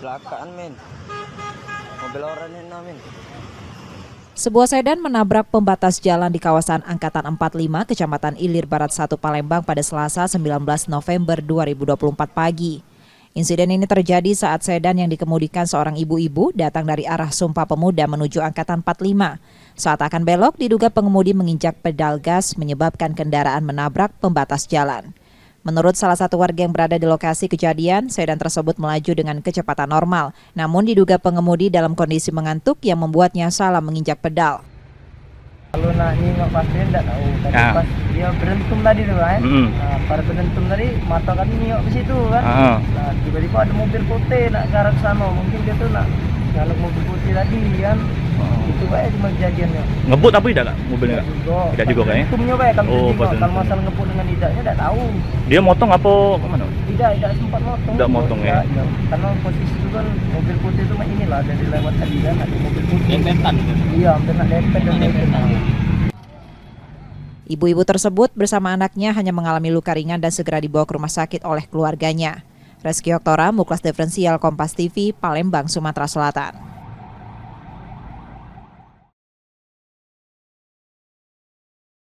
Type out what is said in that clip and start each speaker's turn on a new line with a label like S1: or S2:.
S1: kecelakaan men. Mobil orang ini men.
S2: Sebuah sedan menabrak pembatas jalan di kawasan Angkatan 45, Kecamatan Ilir Barat 1, Palembang pada Selasa 19 November 2024 pagi. Insiden ini terjadi saat sedan yang dikemudikan seorang ibu-ibu datang dari arah Sumpah Pemuda menuju Angkatan 45. Saat akan belok, diduga pengemudi menginjak pedal gas menyebabkan kendaraan menabrak pembatas jalan. Menurut salah satu warga yang berada di lokasi kejadian, sedan tersebut melaju dengan kecepatan normal. Namun diduga pengemudi dalam kondisi mengantuk yang membuatnya salah menginjak pedal.
S1: Kalau nak nengok pasti enggak tahu. Tadi pas dia berentum tadi tuh kan. Nah, pada berentum tadi mata kan nengok ke situ kan. Nah, tiba-tiba ada mobil putih nak ke arah sana. Mungkin dia tuh nak nyaluk mobil putih tadi kan. Itu aja cuma kejadiannya.
S3: Ngebut apa tidak kak mobilnya kak? Tidak juga kayaknya.
S1: Berentumnya baik kalau masalah ngebut dengan tidaknya enggak tahu.
S3: Dia motong apa kemana?
S1: Tidak sempat motong.
S3: Tidak motong ya.
S1: Karena posisi itu kan mobil putih itu inilah dari lewat tadi kan ada mobil putih. Dempetan. Iya, hampir nak dempet dan dempetan.
S2: Ibu-ibu tersebut bersama anaknya hanya mengalami luka ringan dan segera dibawa ke rumah sakit oleh keluarganya. Reski Oktora, Muklas Diferensial Kompas TV, Palembang, Sumatera Selatan.